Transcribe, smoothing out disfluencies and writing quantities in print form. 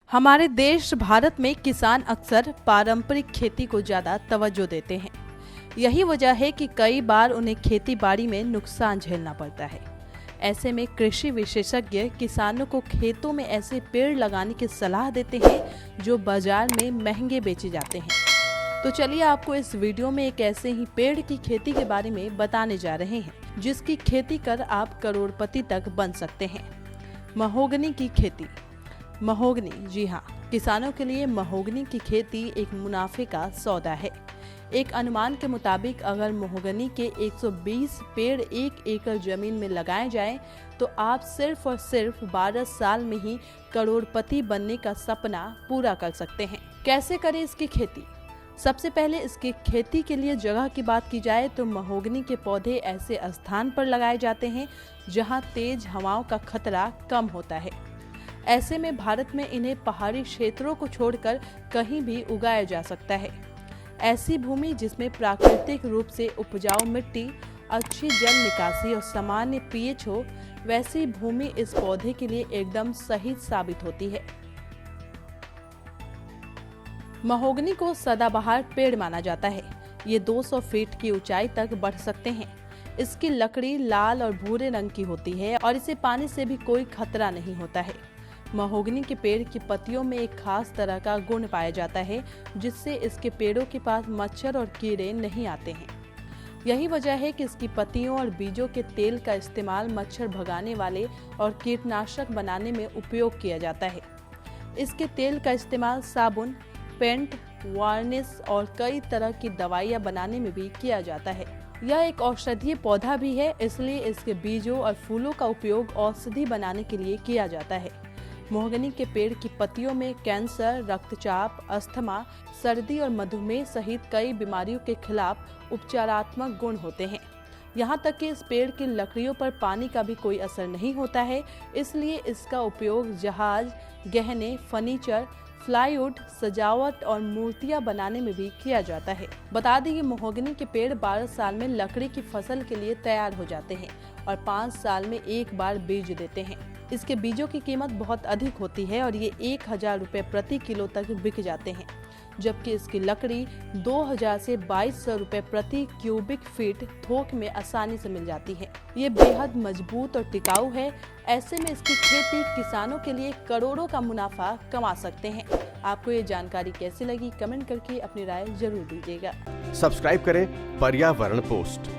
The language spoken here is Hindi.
हमारे देश भारत में किसान अक्सर पारंपरिक खेती को ज्यादा तवज्जो देते हैं। यही वजह है कि कई बार उन्हें खेती बाड़ी में नुकसान झेलना पड़ता है। ऐसे में कृषि विशेषज्ञ किसानों को खेतों में ऐसे पेड़ लगाने की सलाह देते हैं जो बाजार में महंगे बेचे जाते हैं। तो चलिए आपको इस वीडियो में एक ऐसे ही पेड़ की खेती के बारे में बताने जा रहे हैं जिसकी खेती कर आप करोड़पति तक बन सकते हैं। महोगनी की खेती। महोगनी, जी हाँ, किसानों के लिए महोगनी की खेती एक मुनाफे का सौदा है। एक अनुमान के मुताबिक अगर महोगनी के 120 पेड़ 1 एकड़ जमीन में लगाए जाएं, तो आप सिर्फ और सिर्फ 12 साल में ही करोड़पति बनने का सपना पूरा कर सकते हैं। कैसे करें इसकी खेती? सबसे पहले इसकी खेती के लिए जगह की बात की जाए तो महोगनी के पौधे ऐसे स्थान पर लगाए जाते हैं जहां तेज हवाओं का खतरा कम होता है। ऐसे में भारत में इन्हें पहाड़ी क्षेत्रों को छोड़कर कहीं भी उगाया जा सकता है। ऐसी भूमि जिसमें प्राकृतिक रूप से उपजाऊ मिट्टी, अच्छी जल निकासी और सामान्य पीएच हो, वैसी भूमि इस पौधे के लिए एकदम सही साबित होती है। महोगनी को सदाबहार पेड़ माना जाता है। ये 200 फीट की ऊंचाई तक बढ़ सकते हैं। इसकी लकड़ी लाल और भूरे रंग की होती है और इसे पानी से भी कोई खतरा नहीं होता है। महोगनी के पेड़ की पत्तियों में एक खास तरह का गुण पाया जाता है जिससे इसके पेड़ों के पास मच्छर और कीड़े नहीं आते हैं। यही वजह है कि इसकी पत्तियों और बीजों के तेल का इस्तेमाल मच्छर भगाने वाले और कीटनाशक बनाने में उपयोग किया जाता है। इसके तेल का इस्तेमाल साबुन, पेंट, वार्निश और कई तरह की दवाइयाँ बनाने में भी किया जाता है। यह एक औषधीय पौधा भी है, इसलिए इसके बीजों और फूलों का उपयोग औषधि बनाने के लिए किया जाता है। महोगनी के पेड़ की पत्तियों में कैंसर, रक्तचाप, अस्थमा, सर्दी और मधुमेह सहित कई बीमारियों के खिलाफ उपचारात्मक गुण होते हैं। यहाँ तक कि इस पेड़ की लकड़ियों पर पानी का भी कोई असर नहीं होता है, इसलिए इसका उपयोग जहाज, गहने, फर्नीचर, प्लाईवुड, सजावट और मूर्तियां बनाने में भी किया जाता है। बता दें कि महोगनी के पेड़ 12 साल में लकड़ी की फसल के लिए तैयार हो जाते हैं और 5 साल में एक बार बीज देते हैं। इसके बीजों की कीमत बहुत अधिक होती है और ये 1000 रुपये प्रति किलो तक बिक जाते हैं, जबकि इसकी लकड़ी 2000 से 2200 रुपये प्रति क्यूबिक फीट थोक में आसानी से मिल जाती है। ये बेहद मजबूत और टिकाऊ है। ऐसे में इसकी खेती किसानों के लिए करोड़ों का मुनाफा कमा सकते हैं। आपको ये जानकारी कैसी लगी, कमेंट करके अपनी राय जरूर दीजिएगा। सब्सक्राइब करें पर्यावरण पोस्ट।